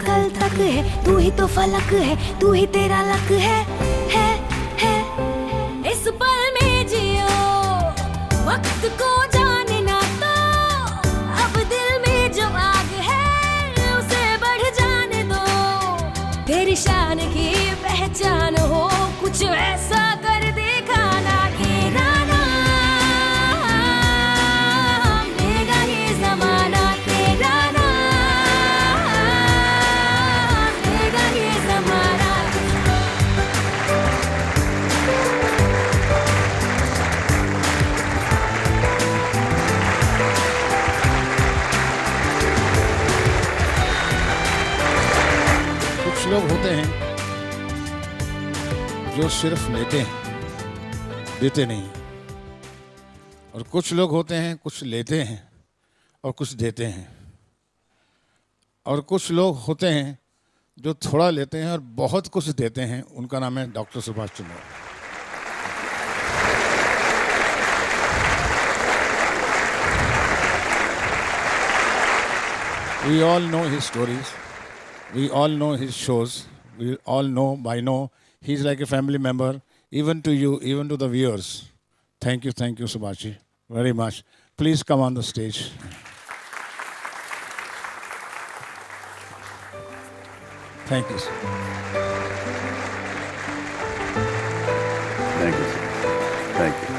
कल तक है, तू ही तो फलक है, तू ही तेरा लक है। इस पल में जियो, वक्त को जाने ना तो, अब दिल में जो आग है उसे बढ़ जाने दो। तेरी शान की पहचान हो, कुछ ऐसा कर दिखाना कि नाना लेगा ये जमाना, तेरा नाम लेगा ये जमाना। कुछ लोग होते हैं जो सिर्फ लेते हैं, देते नहीं। और कुछ लोग होते हैं कुछ लेते हैं और कुछ देते हैं। और कुछ लोग होते हैं जो थोड़ा लेते हैं और बहुत कुछ देते हैं। उनका नाम है doctor Subhash Chandra. We all know his stories. We all know his shows. We all know by now he's like a family member, even to you, even to the viewers. Thank you, Subhashi, very much. Please come on the stage. Thank you, sir. Thank you, sir. Thank you.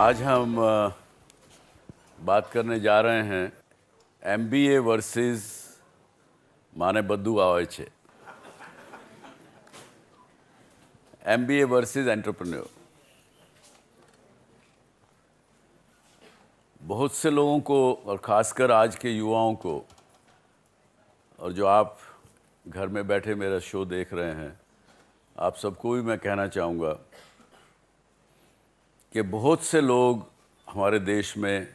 आज हम बात करने जा रहे हैं MBA versus माने बद्दू आवे छे। MBA versus entrepreneur. बहुत से लोगों को और ख़ासकर आज के युवाओं को, और जो आप घर में बैठे मेरा शो देख रहे हैं, आप सबको भी मैं कहना चाहूँगा कि बहुत से लोग हमारे देश में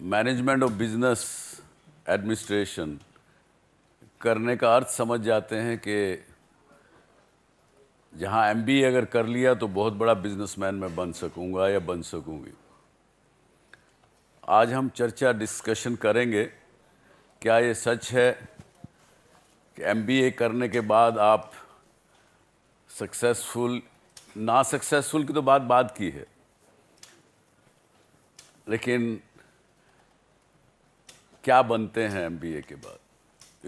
मैनेजमेंट ऑफ बिजनेस एडमिनिस्ट्रेशन करने का अर्थ समझ जाते हैं कि जहाँ MBA अगर कर लिया तो बहुत बड़ा बिजनेसमैन मैं बन सकूँगा या बन सकूँगी। आज हम चर्चा डिस्कशन करेंगे, क्या ये सच है कि MBA करने के बाद आप सक्सेसफुल, ना सक्सेसफुल की तो बात की है, लेकिन क्या बनते हैं MBA के बाद,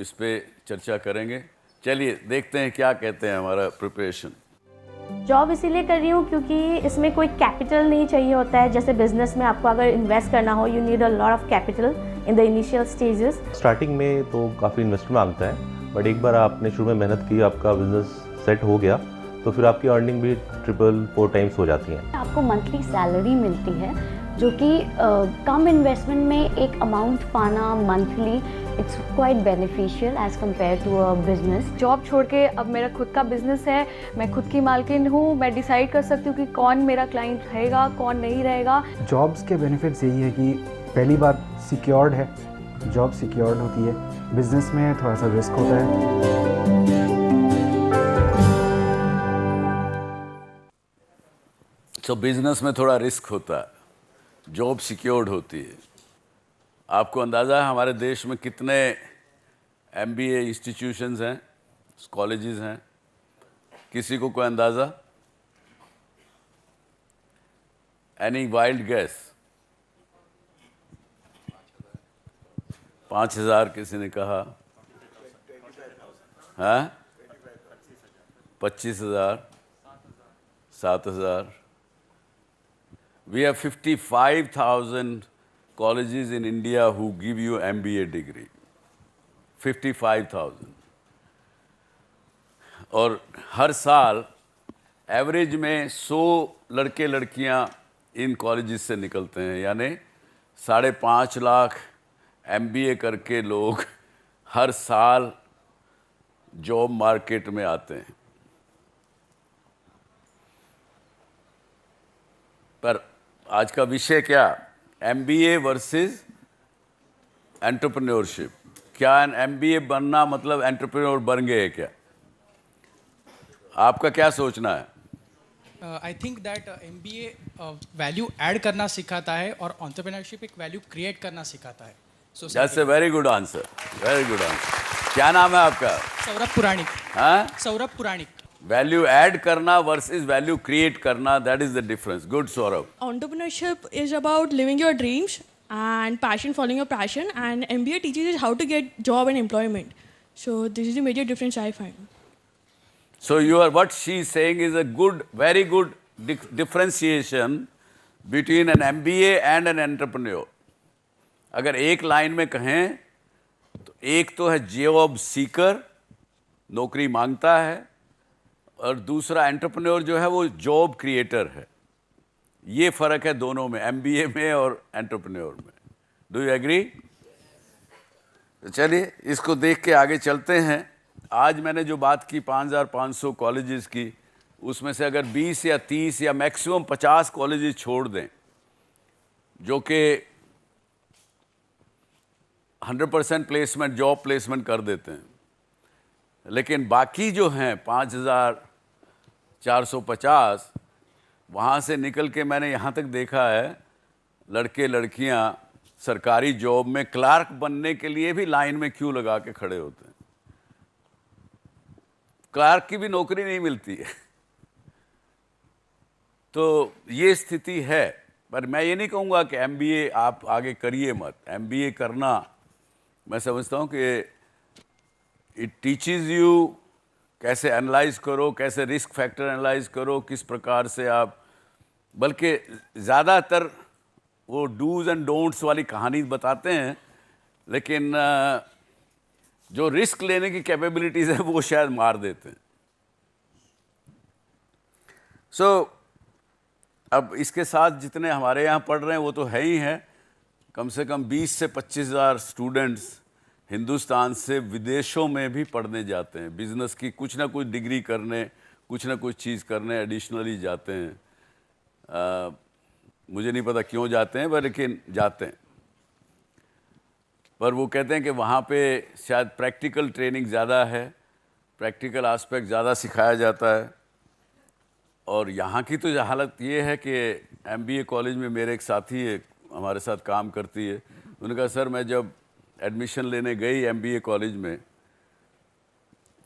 इस पे चर्चा करेंगे। चलिए देखते हैं क्या कहते हैं हमारा प्रिपरेशन। जॉब इसीलिए कर रही हूँ क्योंकि इसमें कोई कैपिटल नहीं चाहिए होता है। जैसे बिजनेस में आपको अगर इन्वेस्ट करना हो, you need a lot of capital in the initial stages. Starting में तो काफ़ी इन्वेस्टमेंट मांगता है, बट एक बार आपने शुरू में मेहनत की, आपका बिजनेस सेट हो गया, तो फिर आपकी अर्निंग भी 3-4 टाइम्स हो जाती है। आपको मंथली सैलरी मिलती है, जो कि कम इन्वेस्टमेंट में एक अमाउंट पाना monthly, it's quite beneficial as compare to a business. Job छोड़ के अब मेरा खुद का बिजनेस है, मैं खुद की मालकिन हूँ, मैं डिसाइड कर सकती हूँ कि कौन मेरा क्लाइंट रहेगा, कौन नहीं रहेगा। जॉब्स के बेनिफिट्स यही है कि पहली बात सिक्योर्ड है, जॉब सिक्योर्ड होती है। बिजनेस में थोड़ा सा रिस्क होता है। तो बिजनेस में थोड़ा रिस्क होता है, जॉब सिक्योर्ड होती है। आपको अंदाज़ा है हमारे देश में कितने MBA इंस्टीट्यूशंस हैं, कॉलेजेस हैं? किसी को कोई अंदाज़ा? Any wild gas? 5,000 किसी ने कहा, हाँ 25,000, 7,000। We have 55,000 colleges in India who give you MBA degree. 55,000। और हर साल एवरेज में 100 लड़के लड़कियां इन कॉलेजेस से निकलते हैं, यानी 5.5 लाख MBA करके लोग हर साल जॉब मार्केट में आते हैं। पर आज का विषय क्या? MBA versus entrepreneurship. क्या MBA बनना मतलब एंटरप्रेन्योर बन गए क्या? आपका क्या सोचना है? I think that MBA value add करना सिखाता है और एंटरप्रेन्योरशिप एक वैल्यू क्रिएट करना सिखाता है. That's a very good answer, very good answer. क्या नाम है आपका? सौरभ पुराणिक. हाँ, सौरभ पुराणिक. वैल्यू ऐड करना वर्सेस वैल्यू क्रिएट करना, that is the difference. Good Saurabh. Entrepreneurship is about living your dreams and passion, following your passion, and MBA teaches you how to get job and employment. So this is the major difference I find. So what she is saying is a good, very good differentiation between an MBA and an entrepreneur. अगर एक line में कहें तो एक तो है job seeker, नौकरी मांगता है, और दूसरा एंटरप्रेन्योर जो है वो जॉब क्रिएटर है. ये फर्क है दोनों में, MBA में और एंटरप्रेन्योर में. Do you agree? तो चलिए इसको देख के आगे चलते हैं. आज मैंने जो बात की 5500 कॉलेजेस की, उसमें से अगर 20 या 30 या मैक्सिमम 50 कॉलेजेस छोड़ दें जो कि 100% प्लेसमेंट, जॉब प्लेसमेंट कर देते हैं, लेकिन बाकी जो हैं 5450, वहाँ से निकल के मैंने यहाँ तक देखा है लड़के लड़कियाँ सरकारी जॉब में क्लार्क बनने के लिए भी लाइन में क्यों लगा के खड़े होते हैं. क्लार्क की भी नौकरी नहीं मिलती है. तो ये स्थिति है. पर मैं ये नहीं कहूँगा कि MBA आप आगे करिए मत. MBA करना मैं समझता हूँ कि इट टीचेस यू कैसे एनालाइज करो, कैसे रिस्क फैक्टर एनालाइज करो, किस प्रकार से आप, बल्कि ज़्यादातर वो डूज एंड डोंट्स वाली कहानी बताते हैं, लेकिन जो रिस्क लेने की कैपेबिलिटीज़ है वो शायद मार देते हैं. सो अब इसके साथ जितने हमारे यहाँ पढ़ रहे हैं वो तो है ही हैं. कम से कम 20 से 25,000 स्टूडेंट्स हिंदुस्तान से विदेशों में भी पढ़ने जाते हैं. बिजनेस की कुछ ना कुछ डिग्री करने, कुछ ना कुछ चीज़ करने एडिशनली जाते हैं. मुझे नहीं पता क्यों जाते हैं, पर लेकिन जाते हैं. पर वो कहते हैं कि वहाँ पे शायद प्रैक्टिकल ट्रेनिंग ज़्यादा है, प्रैक्टिकल एस्पेक्ट ज़्यादा सिखाया जाता है. और यहाँ की तो हालत ये है कि MBA कॉलेज में मेरे एक साथी है, हमारे साथ काम करती है. उन्होंने कहा सर मैं जब एडमिशन लेने गई MBA कॉलेज में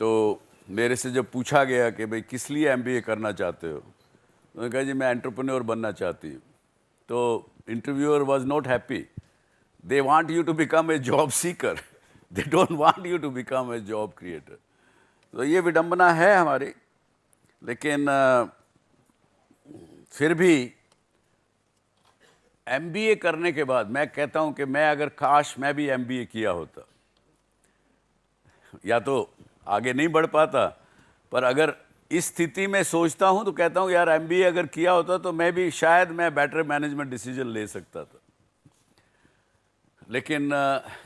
तो मेरे से जब पूछा गया कि भाई किस लिए MBA करना चाहते हो, उन्होंने कहा जी मैं एंटरप्रेन्योर बनना चाहती हूँ. तो interviewer was not happy. They want you to become a job seeker, they don't want you to become a job creator. तो ये विडंबना है हमारी. लेकिन फिर भी MBA करने के बाद मैं कहता हूं कि मैं अगर काश मैं भी MBA किया होता, या तो आगे नहीं बढ़ पाता, पर अगर इस स्थिति में सोचता हूं तो कहता हूं यार MBA अगर किया होता तो मैं भी शायद मैं बेटर मैनेजमेंट डिसीजन ले सकता था. लेकिन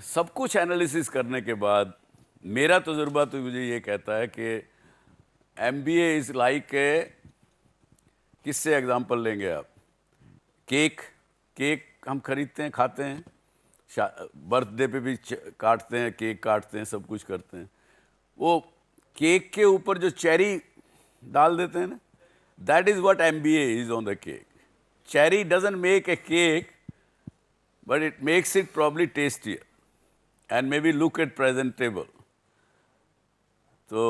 सब कुछ एनालिसिस करने के बाद मेरा तजुर्बा तो मुझे ये कहता है कि MBA इज़ लाइक, किससे एग्जांपल लेंगे आप? केक हम खरीदते हैं, खाते हैं, बर्थडे पे भी काटते हैं, केक काटते हैं, सब कुछ करते हैं. वो केक के ऊपर जो चेरी डाल देते हैं ना, that is what MBA is on the cake. Cherry doesn't make a cake, but it makes it probably tastier and maybe look at presentable. तो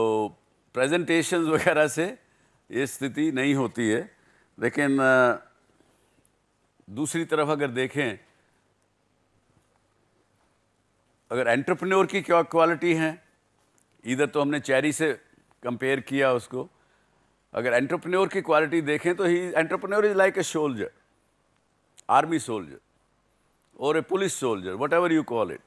presentations वगैरह से ये स्थिति नहीं होती है. लेकिन दूसरी तरफ अगर देखें, अगर एंटरप्रेन्योर की क्या क्वालिटी हैं, इधर तो हमने चेरी से कंपेयर किया उसको. अगर एंटरप्रेन्योर की क्वालिटी देखें तो he entrepreneur is like a soldier, army soldier और a police soldier, whatever you call it.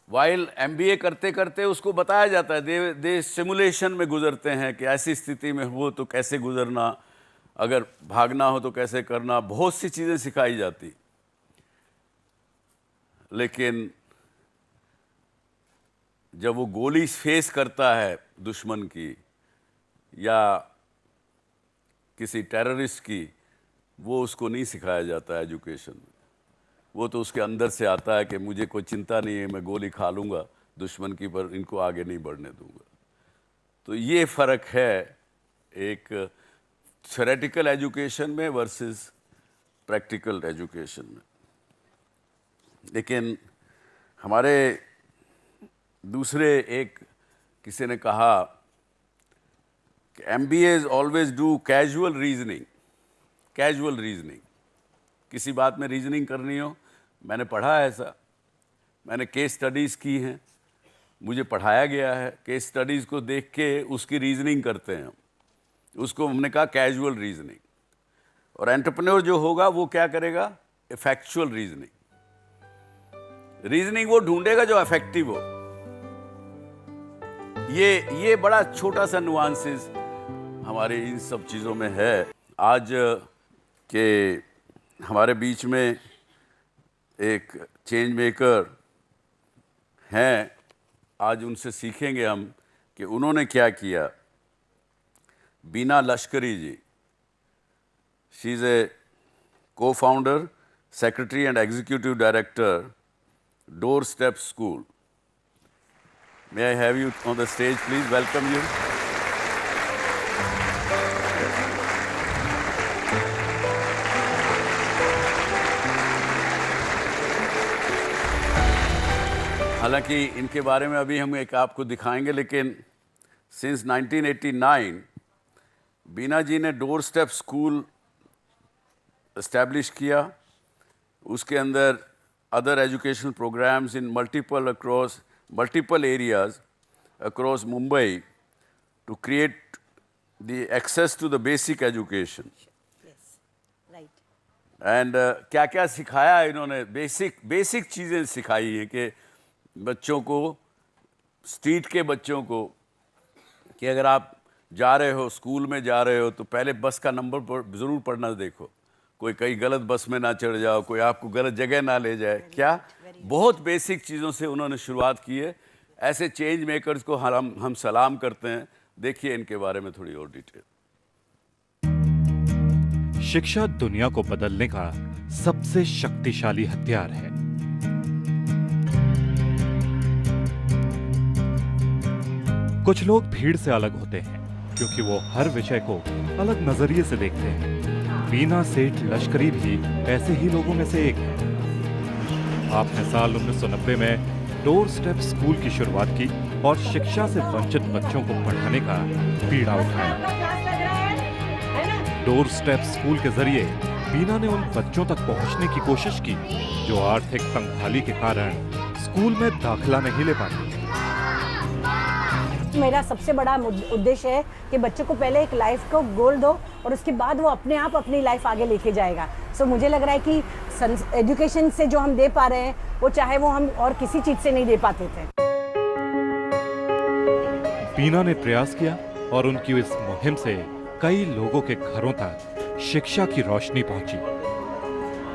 While MBA करते करते उसको बताया जाता है, दे सिमुलेशन में गुजरते हैं कि ऐसी स्थिति में हो तो कैसे गुजरना, अगर भागना हो तो कैसे करना, बहुत सी चीज़ें सिखाई जाती. लेकिन जब वो गोली फेस करता है दुश्मन की या किसी टेररिस्ट की, वो उसको नहीं सिखाया जाता एजुकेशन में. वो तो उसके अंदर से आता है कि मुझे कोई चिंता नहीं है, मैं गोली खा लूँगा दुश्मन की, पर इनको आगे नहीं बढ़ने दूँगा. तो ये फ़र्क है एक थ्योरेटिकल एजुकेशन में वर्सेस प्रैक्टिकल एजुकेशन में। लेकिन हमारे दूसरे एक किसी ने कहा कि MBAs always do casual reasoning. Casual reasoning, किसी बात में रीजनिंग करनी हो, मैंने पढ़ा है ऐसा, मैंने केस स्टडीज़ की हैं, मुझे पढ़ाया गया है, केस स्टडीज़ को देख के उसकी रीजनिंग करते हैं हम, उसको हमने कहा कैजुअल रीजनिंग। और एंटरप्रेन्योर जो होगा वो क्या करेगा? Effectual reasoning. रीजनिंग वो ढूंढेगा जो इफेक्टिव हो। ये बड़ा छोटा सा नुआंसेस हमारे इन सब चीज़ों में है। आज के हमारे बीच में एक चेंज मेकर हैं, आज उनसे सीखेंगे हम कि उन्होंने क्या किया। Bina Lashkari ji, she is a co-founder, secretary and executive director, Doorstep School. May I have you on the stage, please? Welcome you. हालांकि इनके बारे में अभी हम एक आपको दिखाएंगे, लेकिन सिंस 1989 बीना जी ने डोर स्टेप स्कूल एस्टैब्लिश किया। उसके अंदर other educational programmes in multiple areas across Mumbai to create the access to the basic education. And क्या क्या सिखाया इन्होंने? बेसिक चीज़ें सिखाई हैं कि बच्चों को, स्ट्रीट के बच्चों को, कि अगर आप जा रहे हो, स्कूल में जा रहे हो, तो पहले बस का नंबर ज़रूर पढ़ना देखो, कोई कहीं गलत बस में ना चढ़ जाओ, कोई आपको गलत जगह ना ले जाए। क्या बहुत बेसिक चीज़ों से उन्होंने शुरुआत की है। ऐसे चेंज मेकर्स को हम सलाम करते हैं। देखिए इनके बारे में थोड़ी और डिटेल। शिक्षा दुनिया को बदलने का सबसे शक्तिशाली हथियार है। कुछ लोग भीड़ से अलग होते हैं क्योंकि वो हर विषय को अलग नजरिए से देखते हैं। बीना सेठ लश्करी भी ऐसे ही लोगों में से एक है। आपने साल 1990 में डोर स्टेप स्कूल की शुरुआत की और शिक्षा से वंचित बच्चों को पढ़ाने का बीड़ा उठाया। डोर स्टेप स्कूल के जरिए बीना ने उन बच्चों तक पहुंचने की कोशिश की जो आर्थिक तंगहाली के कारण स्कूल में दाखिला नहीं ले पाते। मेरा सबसे बड़ा उद्देश्य है कि बच्चों को पहले एक लाइफ को गोल दो और उसके बाद वो अपने आप अपनी लाइफ आगे लेके जाएगा। सो मुझे लग रहा है कि एजुकेशन से जो हम दे पा रहे हैं वो चाहे वो हम और किसी चीज से नहीं दे पाते थे। बीना ने प्रयास किया और उनकी इस मुहिम से कई लोगों के घरों तक शिक्षा की रोशनी पहुंची।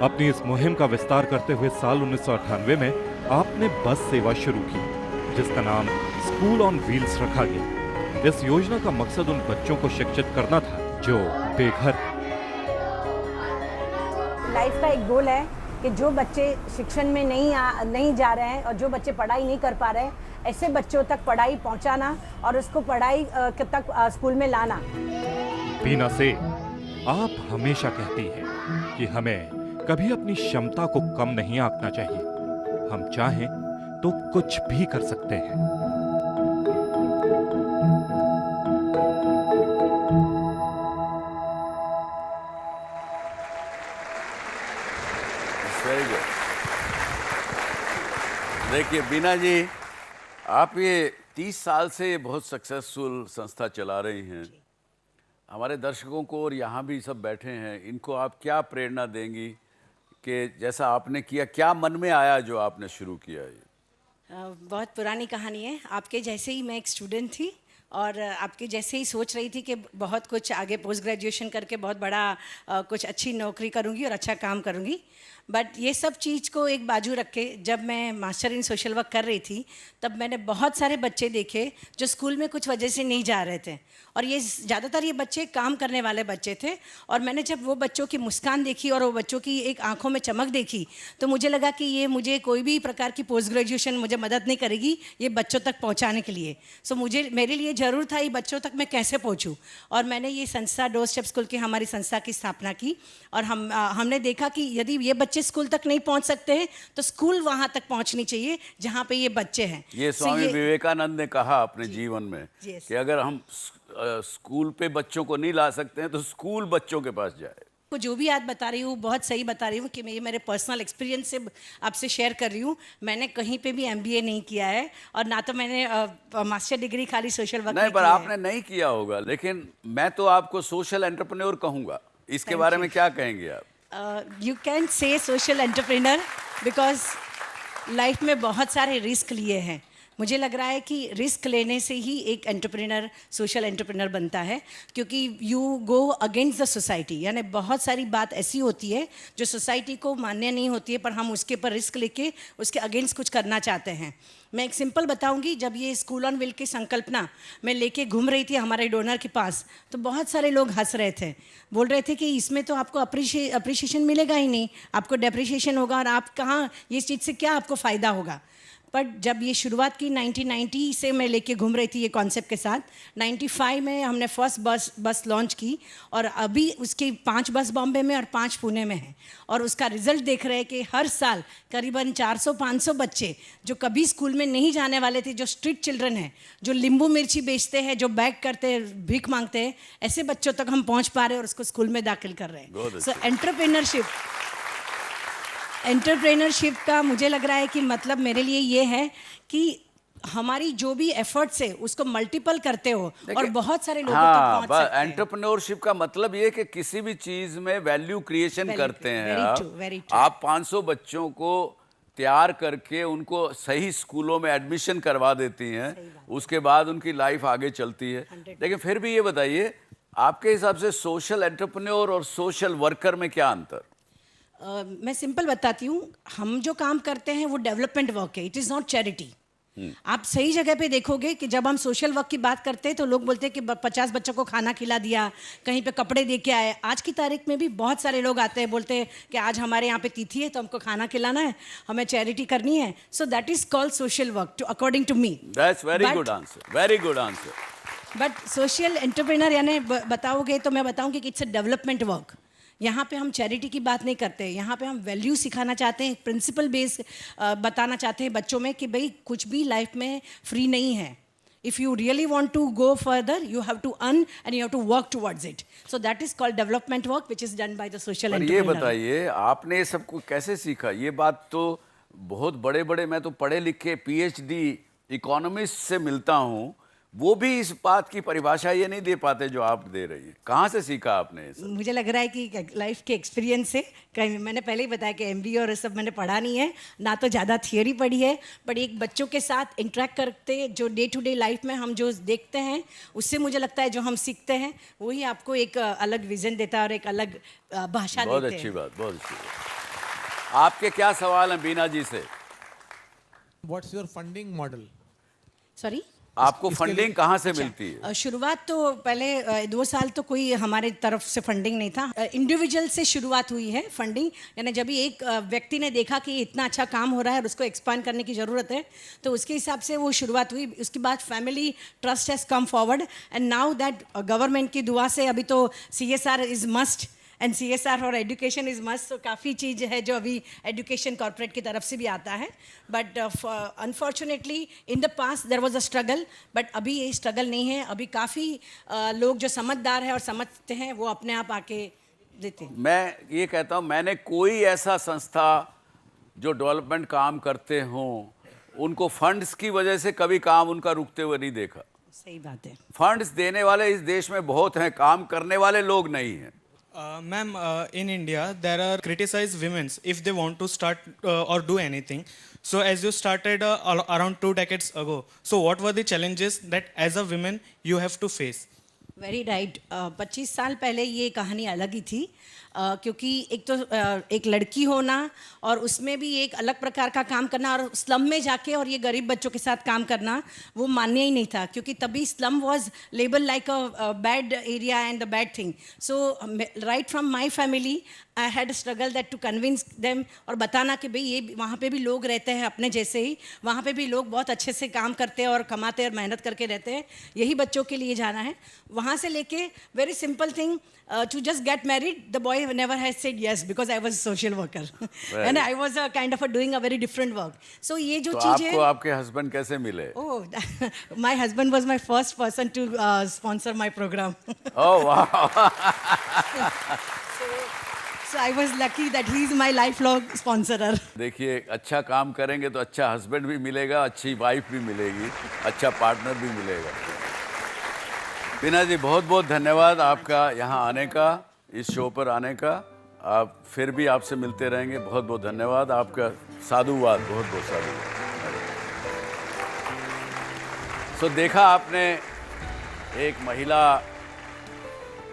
अपनी इस मुहिम का विस्तार करते हुए साल 1998 में आपने बस सेवा शुरू की जिसका नाम स्कूल ऑन व्हील्स रखा गया। इस योजना का मकसद उन बच्चों को शिक्षित करना था जो बेघर। लाइफ का एक गोल है कि जो बच्चे शिक्षण में नहीं जा रहे हैं और जो बच्चे पढ़ाई नहीं कर पा रहे हैं, ऐसे बच्चों तक पढ़ाई पहुंचाना और उसको पढ़ाई तक स्कूल में लाना। बीना से आप हमेशा कहती हैं कि हमें कभी अपनी क्षमता को कम नहीं आंकना चाहिए। हम चाहें तो कुछ भी कर सकते हैं। Very good. देखिए बीना जी, आप ये 30 साल से बहुत सक्सेसफुल संस्था चला रही हैं। हमारे दर्शकों को और यहाँ भी सब बैठे हैं, इनको आप क्या प्रेरणा देंगी कि जैसा आपने किया, क्या मन में आया जो आपने शुरू किया? ये बहुत पुरानी कहानी है। आपके जैसे ही मैं एक स्टूडेंट थी और आपके जैसे ही सोच रही थी कि बहुत कुछ आगे पोस्ट ग्रेजुएशन करके बहुत बड़ा कुछ अच्छी नौकरी करूंगी और अच्छा काम करूंगी। बट ये सब चीज़ को एक बाजू रख के जब मैं मास्टर इन सोशल वर्क कर रही थी तब मैंने बहुत सारे बच्चे देखे जो स्कूल में कुछ वजह से नहीं जा रहे थे, और ये ज़्यादातर ये बच्चे काम करने वाले बच्चे थे। और मैंने जब वो बच्चों की मुस्कान देखी और वो बच्चों की एक आंखों में चमक देखी तो मुझे लगा कि ये मुझे कोई भी प्रकार की पोस्ट ग्रेजुएशन मुझे मदद नहीं करेगी ये बच्चों तक पहुंचाने के लिए। सो मेरे लिए ज़रूर था ये बच्चों तक मैं कैसे पहुंचूं, और मैंने ये संस्था डोर स्टेप स्कूल की हमारी संस्था की स्थापना की। और हमने देखा कि यदि ये बच्चे स्कूल तक नहीं पहुँच सकते हैं तो स्कूल वहाँ तक पहुँचनी चाहिए जहाँ पर ये बच्चे हैं। ये स्वामी विवेकानंद ने कहा अपने जीवन में कि अगर हम स्कूल पे बच्चों को नहीं ला सकते हैं तो स्कूल बच्चों के पास जाए। को जो भी आज बता रही हूँ बहुत सही बता रही हूँ कि मैं मेरे पर्सनल एक्सपीरियंस से आपसे शेयर कर रही हूँ। मैंने कहीं पे भी MBA नहीं किया है और ना तो मैंने मास्टर डिग्री खाली सोशल वर्क नहीं, पर आपने नहीं किया होगा, लेकिन मैं तो आपको सोशल एंटरप्रेन्योर कहूँगा। इसके बारे में क्या कहेंगे आप? You can say social entrepreneur because life में बहुत सारे रिस्क लिए हैं। मुझे लग रहा है कि रिस्क लेने से ही एक एंटरप्रेन्योर सोशल एंटरप्रेन्योर बनता है, क्योंकि you go against the society. यानी बहुत सारी बात ऐसी होती है जो सोसाइटी को मान्य नहीं होती है, पर हम उसके ऊपर रिस्क लेके उसके अगेंस्ट कुछ करना चाहते हैं। मैं एक सिंपल बताऊंगी, जब ये स्कूल ऑन व्हील की संकल्पना मैं लेके घूम रही थी हमारे डोनर के पास तो बहुत सारे लोग हंस रहे थे, बोल रहे थे कि इसमें तो आपको अप्रिशिएशन मिलेगा ही नहीं, आपको डेप्रिशिएशन होगा और आप कहाँ ये चीज़ से क्या आपको फ़ायदा होगा। बट जब ये शुरुआत की 1990 से मैं लेके घूम रही थी ये कॉन्सेप्ट के साथ, 95 में हमने फर्स्ट बस लॉन्च की और अभी उसकी 5 बस बॉम्बे में और 5 पुणे में हैं। और उसका रिजल्ट देख रहे हैं कि हर साल करीबन 400-500 बच्चे जो कभी स्कूल में नहीं जाने वाले थे, जो स्ट्रीट चिल्ड्रन हैं, जो नींबू मिर्ची बेचते हैं, जो बैग करते हैं, भीख मांगते हैं, ऐसे बच्चों तक हम पहुँच पा रहे हैं और उसको स्कूल में दाखिल कर रहे हैं। सो एंटरप्रेन्योरशिप का मुझे लग रहा है कि मतलब मेरे लिए ये है कि हमारी जो भी एफर्ट्स है उसको मल्टीपल करते हो और बहुत सारे लोगों तक पहुंच सकते हैं। एंटरप्रेन्योरशिप का मतलब ये कि किसी भी चीज में वैल्यू क्रिएशन करते हैं आप 500 बच्चों को तैयार करके उनको सही स्कूलों में एडमिशन करवा देती हैं, उसके बाद उनकी लाइफ आगे चलती है। लेकिन फिर भी ये बताइए, आपके हिसाब से सोशल एंटरप्रेन्योर और सोशल वर्कर में क्या अंतर? मैं सिंपल बताती हूँ, हम जो काम करते हैं वो डेवलपमेंट वर्क है, इट इज़ नॉट चैरिटी। आप सही जगह पे देखोगे कि जब हम सोशल वर्क की बात करते हैं तो लोग बोलते हैं कि 50 बच्चों को खाना खिला दिया, कहीं पे कपड़े दे के आए। आज की तारीख में भी बहुत सारे लोग आते हैं, बोलते हैं कि आज हमारे यहाँ पे तिथि है तो हमको खाना खिलाना है, हमें चैरिटी करनी है। So that is called social work according to me. That's very good answer, very good answer. But social entrepreneur यानी बताओगे तो मैं बताऊँगी कि इट्स अ डेवलपमेंट वर्क। यहाँ पे हम चैरिटी की बात नहीं करते, यहाँ पे हम वैल्यू सिखाना चाहते हैं, प्रिंसिपल बेस बताना चाहते हैं बच्चों में कि भाई कुछ भी लाइफ में फ्री नहीं है। If you really want to go further you have to earn and you have to work towards it. So that is called development work which is done by the social entrepreneur. ये बताइए, आपने ये सब कुछ कैसे सीखा? ये बात तो बहुत बड़े मैं तो पढ़े लिखे PhD इकोनॉमिस्ट से मिलता हूँ, वो भी इस बात की परिभाषा ये नहीं दे पाते जो आप दे रही हैं। कहाँ से सीखा आपने ये सब? मुझे लग रहा है कि लाइफ के एक्सपीरियंस से, कहीं मैंने पहले ही बताया कि MBA और सब मैंने पढ़ा नहीं है, ना तो ज़्यादा थियोरी पढ़ी है, बट एक बच्चों के साथ इंटरेक्ट करते जो डे टू डे लाइफ में हम जो देखते हैं उससे मुझे लगता है जो हम सीखते हैं वही आपको एक अलग विजन देता है और एक अलग भाषा देते हैं। बहुत अच्छी बात, बहुत अच्छी बात। आपके क्या सवाल हैं बीना जी से? What's your funding model? Sorry, आपको फंडिंग कहाँ से मिलती है? शुरुआत तो पहले 2 साल तो कोई हमारे तरफ से फंडिंग नहीं था, इंडिविजुअल से शुरुआत हुई है फंडिंग। यानी जब एक व्यक्ति ने देखा कि इतना अच्छा काम हो रहा है और उसको एक्सपांड करने की ज़रूरत है तो उसके हिसाब से वो शुरुआत हुई। उसके बाद family trust has come forward and now that government की दुआ से अभी तो CSR is must and CSR और एजुकेशन इज़ मस्ट। तो काफ़ी चीज़ है जो अभी एजुकेशन कॉर्पोरेट की तरफ से भी आता है। But unfortunately in the past there was a struggle, but अभी ये स्ट्रगल नहीं है। अभी काफ़ी लोग जो समझदार हैं और समझते हैं वो अपने आप आके देते हैं। मैं ये कहता हूँ, मैंने कोई ऐसा संस्था जो डेवलपमेंट काम करते हों उनको फंड्स की वजह से कभी काम उनका रुकते हुए नहीं देखा। सही बात है। फंड्स देने वाले इस देश में बहुत हैं, काम करने वाले लोग नहीं हैं। Ma'am, in India, there are criticized women if they want to start or do anything. So, as you started around 2 decades ago, so what were the challenges that as a woman you have to face? Very right. 25 साल पहले ये कहानी अलग ही थी। क्योंकि एक तो एक लड़की होना और उसमें भी एक अलग प्रकार का काम करना और स्लम में जाके और ये गरीब बच्चों के साथ काम करना वो मान्य ही नहीं था, क्योंकि तभी slum was label like a bad area and the bad thing. So right from my family I had struggle that to convince them और बताना कि भाई ये वहाँ पे भी लोग रहते हैं अपने जैसे ही, वहाँ पे भी लोग बहुत अच्छे से काम करते हैं और कमाते और मेहनत करके रहते हैं, यही बच्चों के लिए जाना है. वहाँ से लेके very simple thing to just get married, the boy never has said yes because I was a social worker and I was a kind of doing a very different work. So ये जो चीज़ें आपको आपके husband कैसे मिले? Oh, my husband was my first person to sponsor my program. Oh wow! So I was lucky that he is my lifelong sponsorer. देखिए, अच्छा काम करेंगे तो अच्छा हस्बैंड भी मिलेगा, अच्छी वाइफ भी मिलेगी, अच्छा पार्टनर भी मिलेगा. बीना जी, बहुत बहुत धन्यवाद आपका यहाँ आने का, इस शो पर आने का. आप फिर भी आपसे मिलते रहेंगे. बहुत बहुत धन्यवाद आपका. साधुवाद, बहुत बहुत साधुवाद. सो देखा आपने, एक महिला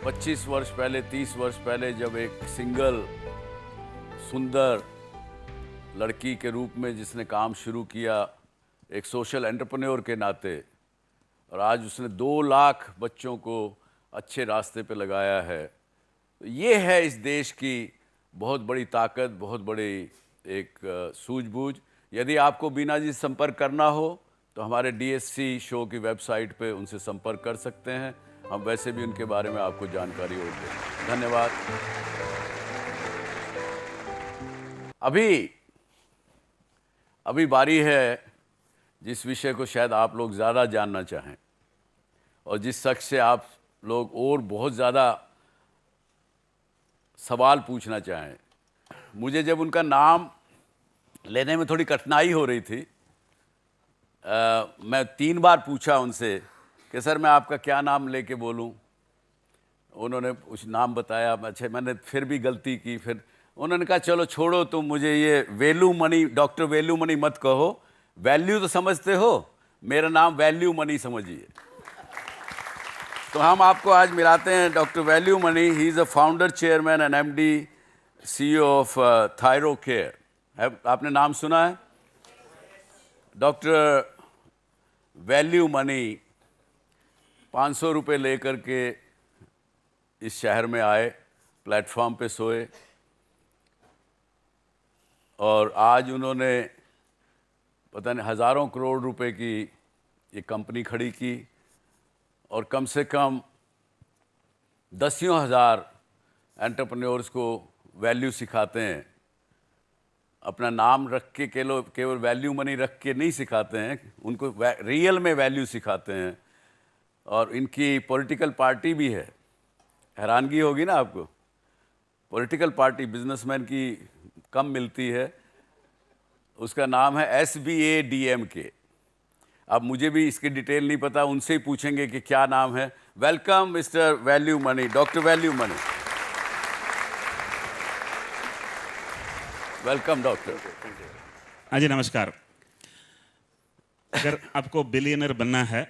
25 वर्ष पहले, 30 वर्ष पहले जब एक सिंगल सुंदर लड़की के रूप में जिसने काम शुरू किया एक सोशल एंटरप्रेन्योर के नाते, और आज उसने 2 लाख बच्चों को अच्छे रास्ते पे लगाया है. तो ये है इस देश की बहुत बड़ी ताकत, बहुत बड़ी एक सूझबूझ. यदि आपको बीना जी से संपर्क करना हो तो हमारे DSC शो की वेबसाइट पे उनसे संपर्क कर सकते हैं. हम वैसे भी उनके बारे में आपको जानकारी और दें. धन्यवाद. अभी बारी है जिस विषय को शायद आप लोग ज़्यादा जानना चाहें और जिस शख्स से आप लोग और बहुत ज़्यादा सवाल पूछना चाहें. मुझे जब उनका नाम लेने में थोड़ी कठिनाई हो रही थी, मैं 3 बार पूछा उनसे कि सर मैं आपका क्या नाम लेके बोलूं. उन्होंने कुछ नाम बताया. अच्छा, मैंने फिर भी गलती की. फिर उन्होंने कहा चलो छोड़ो, तुम मुझे ये वेलू मनी, डॉक्टर वेलू मनी मत कहो. वैल्यू तो समझते हो, मेरा नाम वैल्यू मनी समझिए. तो हम आपको आज मिलाते हैं doctor value money. He is a founder, chairman and MD CEO of thyro care. आपने नाम सुना है? डॉक्टर वैल्यू मनी 500 रुपये लेकर के इस शहर में आए, प्लेटफॉर्म पे सोए और आज उन्होंने पता नहीं हज़ारों करोड़ रुपए की ये कंपनी खड़ी की और कम से कम 10 हज़ार एंटरप्रेन्योर्स को वैल्यू सिखाते हैं. अपना नाम रख के केवल वैल्यू मनी रख के नहीं सिखाते हैं, उनको रियल में वैल्यू सिखाते हैं. और इनकी पॉलिटिकल पार्टी भी है. हैरानगी होगी ना आपको, पॉलिटिकल पार्टी बिजनेसमैन की कम मिलती है. उसका नाम है SBA-DMK. अब मुझे भी इसकी डिटेल नहीं पता, उनसे ही पूछेंगे कि क्या नाम है. Welcome mister value money, doctor value money. Welcome doctor. हाँ जी, नमस्कार. अगर आपको बिलियनर बनना है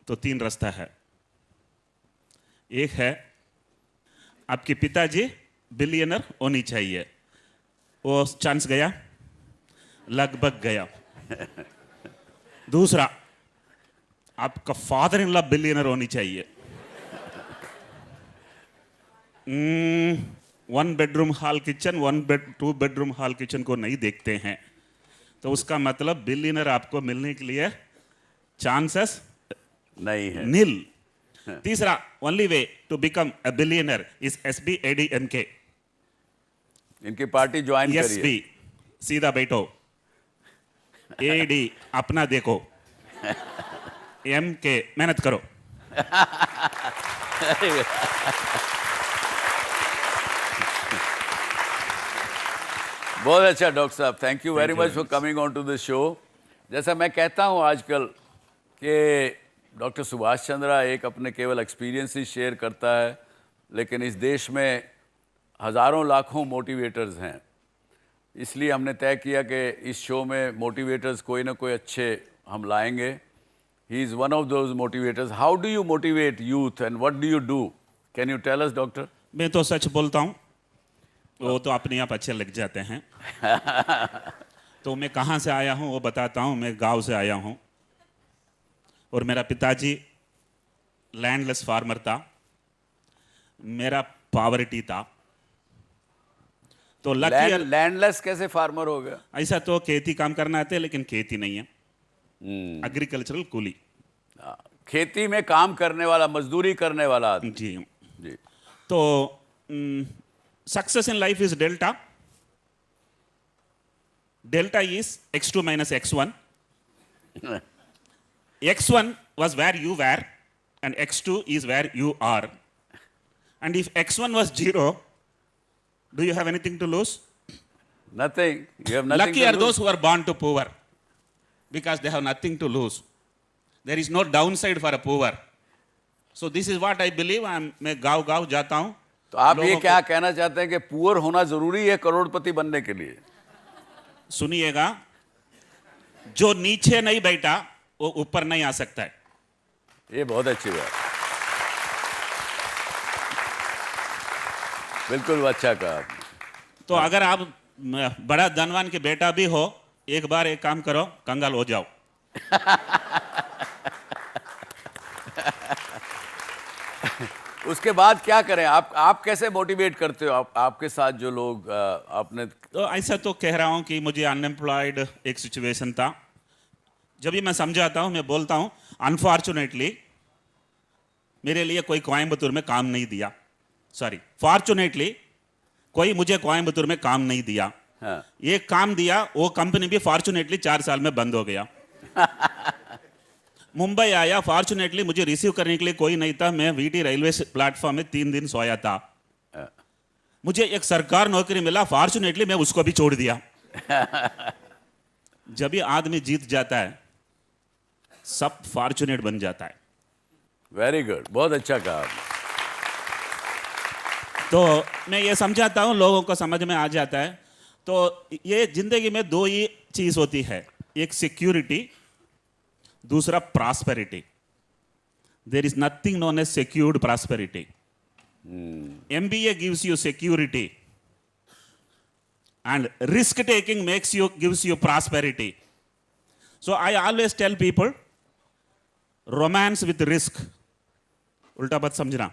तो 3 रास्ता है. एक है आपके पिताजी बिलियनर होनी चाहिए, वो चांस गया, लगभग गया. दूसरा, आपका फादर इन लॉ बिलियनर होनी चाहिए. 1 bedroom hall kitchen, 2 bedroom hall kitchen को नहीं देखते हैं, तो उसका मतलब बिलियनर आपको मिलने के लिए चांसेस नहीं है, नील. तीसरा, only way to become a billionaire is SBA-DMK. इनकी पार्टी ज्वाइन करिए. SB सीधा बैठो, AD अपना देखो, MK मेहनत करो. बहुत अच्छा डॉक्टर साहब, thank you very much for coming on to this show. जैसा मैं कहता हूँ आजकल कि डॉक्टर सुभाष चंद्रा एक अपने केवल एक्सपीरियंस ही शेयर करता है, लेकिन इस देश में हज़ारों लाखों मोटिवेटर्स हैं. इसलिए हमने तय किया कि इस शो में मोटिवेटर्स कोई ना कोई अच्छे हम लाएंगे. He is one of those motivators. How do you motivate youth and what do you do? Can you tell us doctor? मैं तो सच बोलता हूँ. वो तो अपने आप अच्छे लग जाते हैं। तो मैं कहाँ से आया हूँ वो बताता हूँ। मैं गांव से आया हूँ और मेरा पिताजी लैंडलेस फार्मर था, मेरा पॉवर्टी था। तो लकी लैंडलेस कैसे फार्मर हो गया? ऐसा तो खेती काम करना आते लेकिन खेती नहीं है, एग्रीकल्चरल कूली। खेती में काम करने वाला, मजदूरी करने वाला आदमी। जी जी। तो success in life is delta. Delta is x2 minus x1. x1 was where you were and x2 is where you are. And if x1 was 0, do you have anything to lose? Nothing. You have nothing Lucky to are lose. those who are born to poor because they have nothing to lose. There is no downside for a poor. So this is what I believe. मैं गाँव जाता हूँ। तो आप ये क्या कहना चाहते हैं कि पुअर होना जरूरी है करोड़पति बनने के लिए? सुनिएगा, जो नीचे नहीं बैठा वो ऊपर नहीं आ सकता है। ये बहुत अच्छी बात, बिल्कुल अच्छा कहा आपने। तो अगर आप बड़ा धनवान के बेटा भी हो, एक बार एक काम करो, कंगाल हो जाओ। उसके बाद क्या करें? आप कैसे मोटिवेट करते हो? आपके साथ जो लोग आपने? तो ऐसा तो कह रहा हूं कि मुझे अनएम्प्लॉयड एक सिचुएशन था। जब भी मैं समझाता हूं, मैं बोलता हूं अनफॉर्चुनेटली मेरे लिए कोई कोयम्बतूर में काम नहीं दिया। सॉरी, फॉर्चुनेटली कोई मुझे कोयम्बतूर में काम नहीं दिया। हाँ। एक काम दिया, वो कंपनी भी फॉर्चुनेटली 4 साल में बंद हो गया। मुंबई आया, फॉर्चुनेटली मुझे रिसीव करने के लिए कोई नहीं था। मैं वीटी रेलवे प्लेटफॉर्म में 3 दिन सोया था। मुझे एक सरकार नौकरी मिला, फॉर्चुनेटली मैं उसको भी छोड़ दिया। जब ये आदमी जीत जाता है, सब फॉर्चुनेट बन जाता है। वेरी गुड, बहुत अच्छा कहा आपने। तो मैं ये समझाता हूँ, लोगों को समझ में आ जाता है। तो ये जिंदगी में 2 ही चीज होती है, एक सिक्योरिटी, दूसरा prosperity. There is nothing known as secured prosperity. MBA gives you security and risk taking gives you prosperity. So I always tell people, romance with risk. उल्टा बात समझना।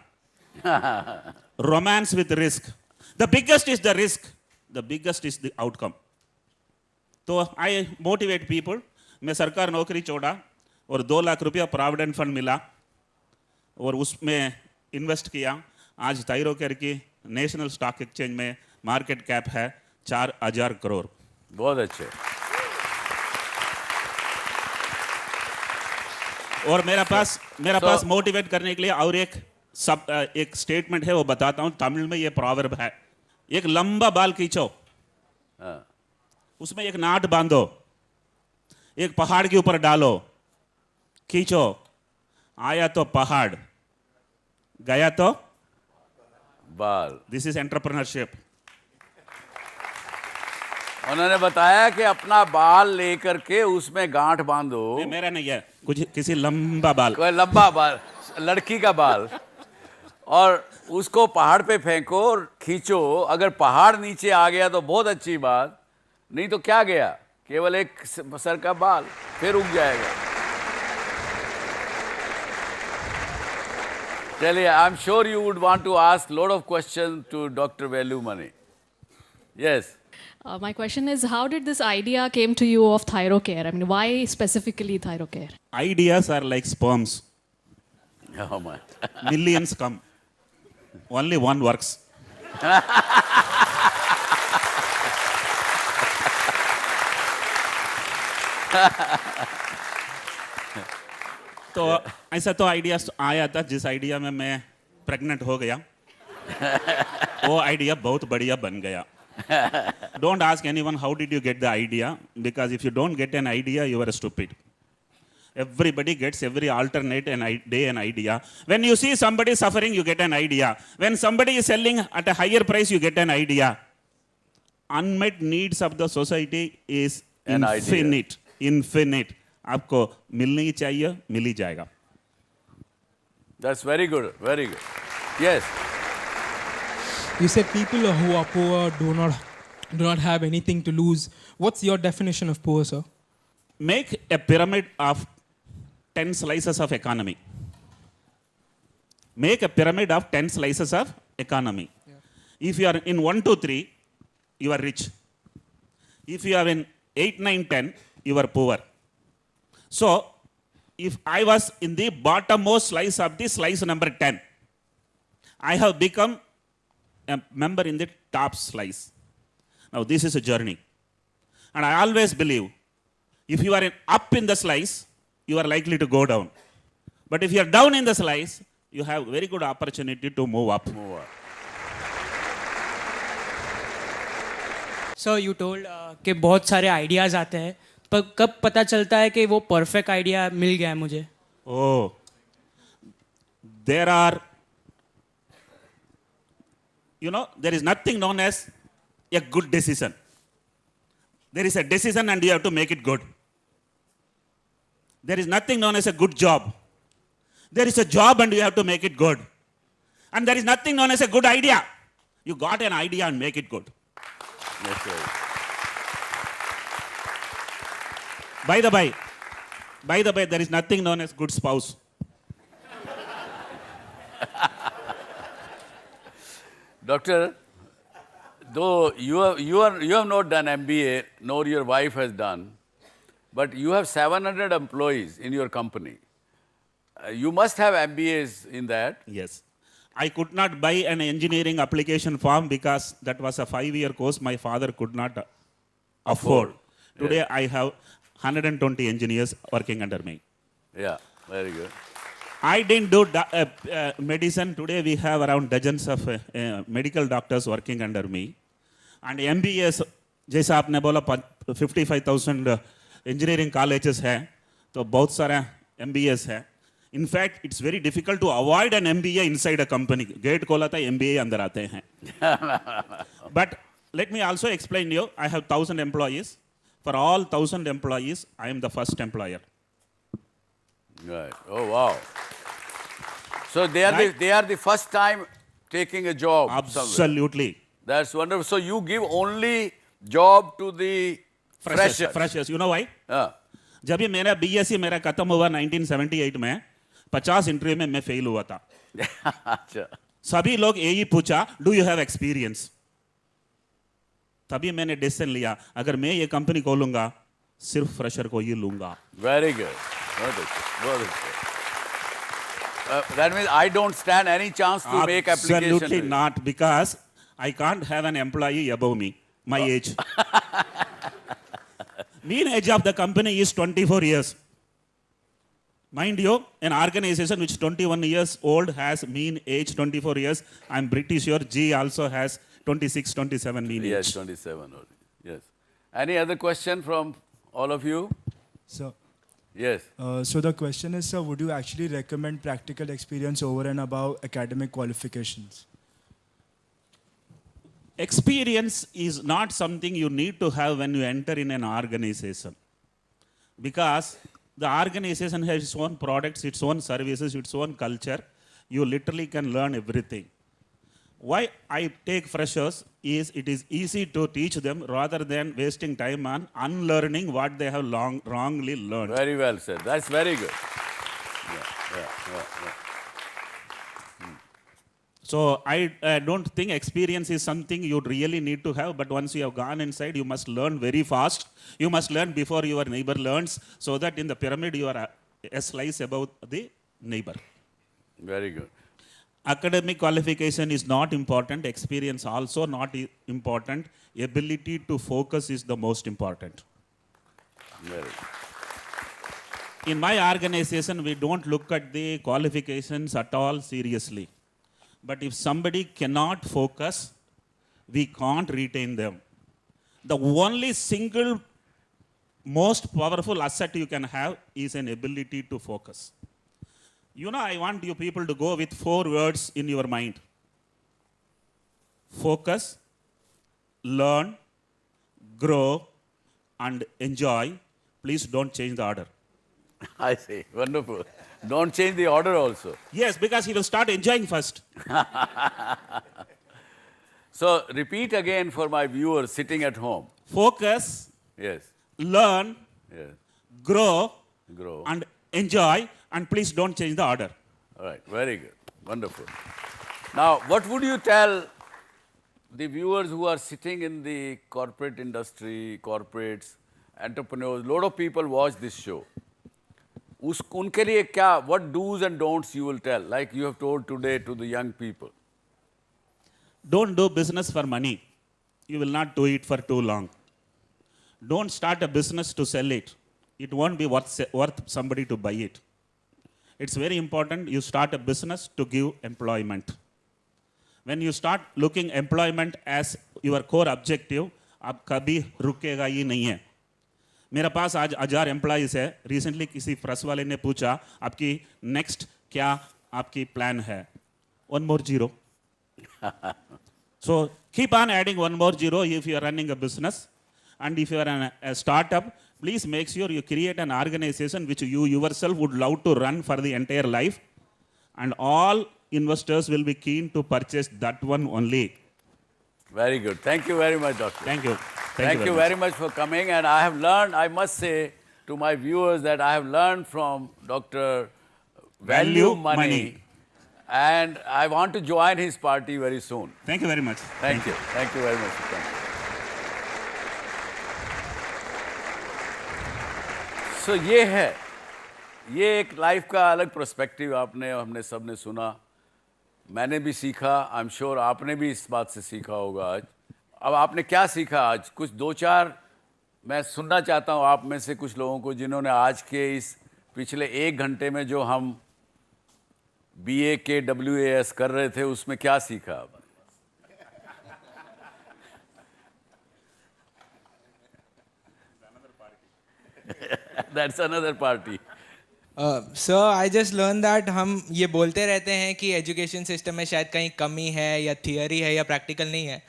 Romance with risk. The biggest is the risk. The biggest is the outcome. तो I motivate people. मैं सरकार नौकरी छोड़ा और 2 लाख रुपया प्रोविडेंट फंड मिला और उसमें इन्वेस्ट किया। आज थायरोकेयर की नेशनल स्टॉक एक्सचेंज में मार्केट कैप है 4000 करोड़। बहुत अच्छे। और मेरा पास मोटिवेट करने के लिए और एक स्टेटमेंट है, वो बताता हूं। तमिल में ये प्रॉवर्ब है, एक लंबा बाल खींचो, उसमें एक नाट बांधो, एक पहाड़ के ऊपर डालो, खींचो, आया तो पहाड़, गया तो बाल। This is entrepreneurship. उन्होंने बताया कि अपना बाल लेकर के उसमें गांठ बांधो। मेरा नहीं है, कुछ किसी लंबा बाल, कोई लंबा बाल, लड़की का बाल, और उसको पहाड़ पे फेंको और खींचो। अगर पहाड़ नीचे आ गया तो बहुत अच्छी बात, नहीं तो क्या गया, केवल एक सर का बाल, फिर उग जाएगा। चलिए, I am sure you would want to ask lot of question to doctor Velumani. Yes. My question is, how did this idea came to you of ThyroCare? I mean, why specifically ThyroCare? Ideas are like sperms. Oh my. Millions come. Only one works. तो ऐसा तो idea आया था, जिस idea में मैं pregnant हो गया, वो आइडिया बहुत बढ़िया बन गया। Don't ask anyone how did you get the idea, because if you don't get an idea, you are stupid. Everybody gets every alternate day an idea. When you see somebody suffering, you get an idea. When somebody is selling at a higher price, you get an idea. Unmet needs of the society is infinite. Infinite. आपको मिलनी ही चाहिए, मिल ही जाएगा। That's very good, very good. Yes. You said people who are poor do not have anything to lose. What's your definition of poor, sir? Make a pyramid of 10 slices of economy. Make a pyramid of 10 slices of economy. Yeah. If you are in 1, 2, 3, you are rich. If you are in 8, 9, 10, you are poor. So, if I was in the bottommost slice of the slice number 10, I have become a member in the top slice. Now, this is a journey. And I always believe, if you are up in the slice, you are likely to go down. But if you are down in the slice, you have very good opportunity to move up. Sir you told कि बहुत सारे ideas आते हैं पर कब पता चलता है कि वो परफेक्ट आइडिया मिल गया है मुझे? Oh, there are, there is nothing known as a good decision. There is a decision and you have to make it good. There is nothing known as a good job. There is a job and you have to make it good. And there is nothing known as a good idea. You got an idea and make it good. That's right. By the way, there is nothing known as good spouse. Doctor, though you have not done MBA, nor your wife has done, but you have 700 employees in your company. You must have MBAs in that. Yes. I could not buy an engineering application form because that was a 5-year course my father could not afford. Today Yeah. I have 120 engineers working under me. Yeah, very good. I didn't do medicine. Today we have around dozens of medical doctors working under me. And MBAs, जैसा आपने बोला 55,000 engineering colleges हैं, तो बहुत सारे MBAs हैं. In fact, it's very difficult to avoid an MBA inside a company. Gate खोला था MBA अंदर आते हैं. But let me also explain you. I have 1,000 employees. For all 1,000 employees, I am the first employer. Right. Oh wow. So they are the first time taking a job. Absolutely. Somewhere. That's wonderful. So you give only job to the freshers. You know why? जब ये मेरा BSc मेरा खत्म हुआ 1978 में 50 interview में मैं fail हुआ था. सभी लोग यही पूछा, डू यू हैव एक्सपीरियंस? तभी मैंने डिसीजन लिया, अगर मैं ये कंपनी खोलूंगा सिर्फ फ्रेशर को ही लूंगा. Very good. That means I don't stand any chance to make application. Absolutely not, because I can't have an employee above me, my age. Mean age of the company is 24 years. Mind you, an organization which 21 years old has mean age 24 years. I'm pretty sure G also has 26, 27 mean age. Yes, 27 already. Yes. Any other question from all of you? Sir. Yes. So the question is, sir, would you actually recommend practical experience over and above academic qualifications? Experience is not something you need to have when you enter in an organization. Because the organization has its own products, its own services, its own culture. You literally can learn everything. Why I take freshers is it is easy to teach them rather than wasting time on unlearning what they have wrongly learned. Very well said. That's very good. So I don't think experience is something you really need to have, but once you have gone inside, you must learn very fast. You must learn before your neighbor learns, so that in the pyramid you are a slice above the neighbor. Very good. Academic qualification is not important. Experience also not important. Ability to focus is the most important. Very good. In my organization, we don't look at the qualifications at all seriously. But if somebody cannot focus, we can't retain them. The only single most powerful asset you can have is an ability to focus. You know, I want you people to go with 4 words in your mind. Focus, learn, grow, and enjoy. Please don't change the order. I see. Wonderful. Don't change the order also. Yes, because he will start enjoying first. So repeat again for my viewers sitting at home. Focus, Yes. learn, Yes. grow, Grow. and enjoy, and please don't change the order. All right. Very good. Wonderful. Now, what would you tell the viewers who are sitting in the corporate industry, corporates, entrepreneurs? Lot of people watch this show. उनके लिए क्या? What do's and don'ts you will tell? Like you have told today to the young people. Don't do business for money. You will not do it for too long. Don't start a business to sell it. It won't be worth somebody to buy it. It's very important you start a business to give employment. When you start looking employment as your core objective, आप कभी रुकेगा ही नहीं है. मेरे पास आज 1000 employees है. Recently किसी press वाले ने पूछा आपकी नेक्स्ट क्या आपकी प्लान है? 1 more 0. So keep on adding 1 more 0 if you are running a business. And if you are a startup, please make sure you create an organization which you yourself would love to run for the entire life. And all investors will be keen to purchase that one only. Very good. Thank you very much, Doctor. Thank you. Thank you very much for coming. And I have learned, I must say to my viewers that I have learned from Dr. Value Money. And I want to join his party very soon. Thank you very much. Thank you. Thank you very much for coming. So ये एक life का अलग perspective आपने हमने सबने सुना. मैंने भी सीखा. आई एम श्योर आपने भी इस बात से सीखा होगा आज. अब आपने क्या सीखा आज? कुछ 2-4 मैं सुनना चाहता हूँ आप में से कुछ लोगों को जिन्होंने आज के इस पिछले 1 घंटे में जो हम BA के WAS कर रहे थे उसमें क्या सीखा आपने? That's another party. Sir I just learn that हम ये बोलते रहते हैं कि एजुकेशन सिस्टम में शायद कहीं कमी है या थियरी है या प्रैक्टिकल नहीं है.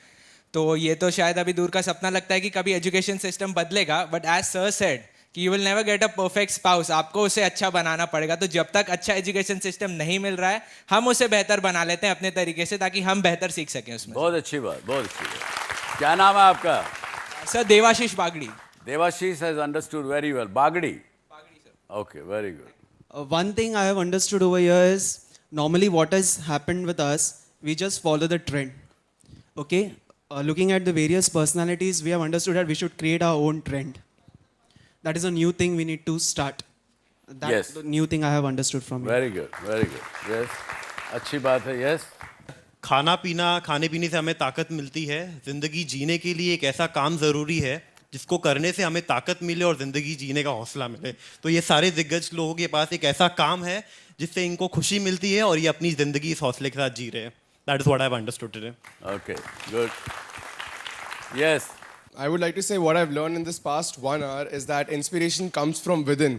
तो ये तो शायद अभी दूर का सपना लगता है कि कभी एजुकेशन सिस्टम बदलेगा. बट एज सर सेड कि you will never get a perfect spouse. आपको उसे अच्छा बनाना पड़ेगा. तो जब तक अच्छा एजुकेशन सिस्टम नहीं मिल रहा है हम उसे बेहतर बना लेते हैं अपने तरीके से ताकि हम बेहतर सीख सकें उसमें. बहुत अच्छी बात, बहुत अच्छी बात. क्या नाम है आपका? Sir Devashish Bagdi. Devashish has understood very well. Bagdi? Bagdi, sir. Okay, very good. One thing I have understood over here is normally what has happened with us, we just follow the trend. Okay? Looking at the various personalities, we have understood that we should create our own trend. That is a new thing we need to start. That's the new thing I have understood from you. Very good, very good. Yes. अच्छी बात है. Yes. खाना पीना, खाने पीने से हमें ताकत मिलती है. जिंदगी जीने के लिए एक ऐसा काम ज़रूरी है जिसको करने से हमें ताकत मिले और ज़िंदगी जीने का हौसला मिले. तो ये सारे दिग्गज लोगों के पास एक ऐसा काम है जिससे इनको खुशी मिलती है और ये अपनी ज़िंदगी इस हौसले के साथ जी रहे हैं. That is what I have understood today. Okay, good. Yes. I would like to say what I've learned in this past 1 hour is that inspiration comes from within.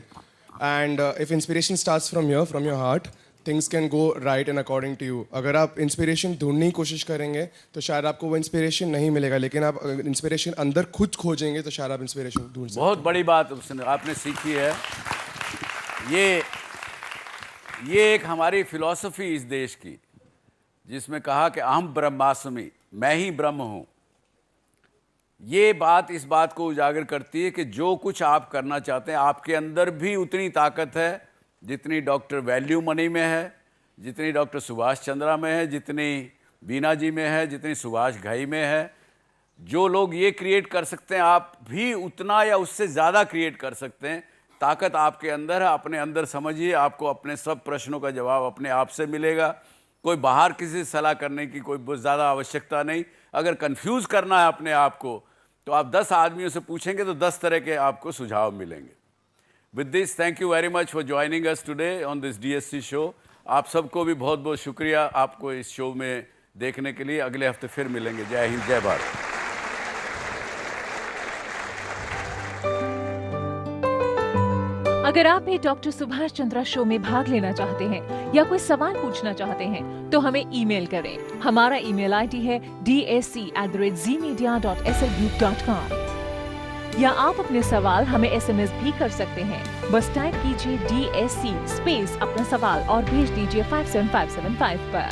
And if inspiration starts from here, from your heart, things can go right and according to you. अगर आप inspiration ढूंढने की कोशिश करेंगे तो शायद आपको वो इंस्पिरेशन नहीं मिलेगा. लेकिन आप इंस्पिरेशन अंदर खुद खोजेंगे तो शायद आप इंस्पिरेशन ढूंढ सकते हैं. बहुत बड़ी बात आपने सीखी है. ये एक हमारी फिलॉसफी इस देश की जिसमें कहा कि अहम ब्रह्मास्मि, मैं ही ब्रह्म हूँ. ये बात इस बात को उजागर करती है कि जो कुछ आप करना चाहते हैं आपके अंदर भी उतनी ताकत है जितनी डॉक्टर वैल्यू मनी में है, जितनी डॉक्टर सुभाष चंद्रा में है, जितनी बीना जी में है, जितनी सुभाष घई में है. जो लोग ये क्रिएट कर सकते हैं आप भी उतना या उससे ज़्यादा क्रिएट कर सकते हैं. ताकत आपके अंदर है. अपने अंदर समझिए. आपको अपने सब प्रश्नों का जवाब अपने आप से मिलेगा. कोई बाहर किसी से सलाह करने की कोई बहुत ज़्यादा आवश्यकता नहीं. अगर कंफ्यूज करना है अपने आप को तो आप 10 आदमियों से पूछेंगे तो 10 तरह के आपको सुझाव मिलेंगे. With this, thank you very much for joining us today on this DSC show. आप सबको भी बहुत बहुत शुक्रिया आपको इस शो में देखने के लिए. अगले हफ्ते फिर मिलेंगे. जय हिंद, जय भारत. अगर आप भी डॉक्टर सुभाष चंद्रा शो में भाग लेना चाहते हैं या कोई सवाल पूछना चाहते हैं तो हमें ईमेल करें. hamaरा ईमेल आईडी है dsc@zmedia.slgroup.com या आप अपने सवाल हमें SMS भी कर सकते हैं. बस टाइप कीजिए DSC स्पेस अपना सवाल और भेज दीजिए 57575 पर.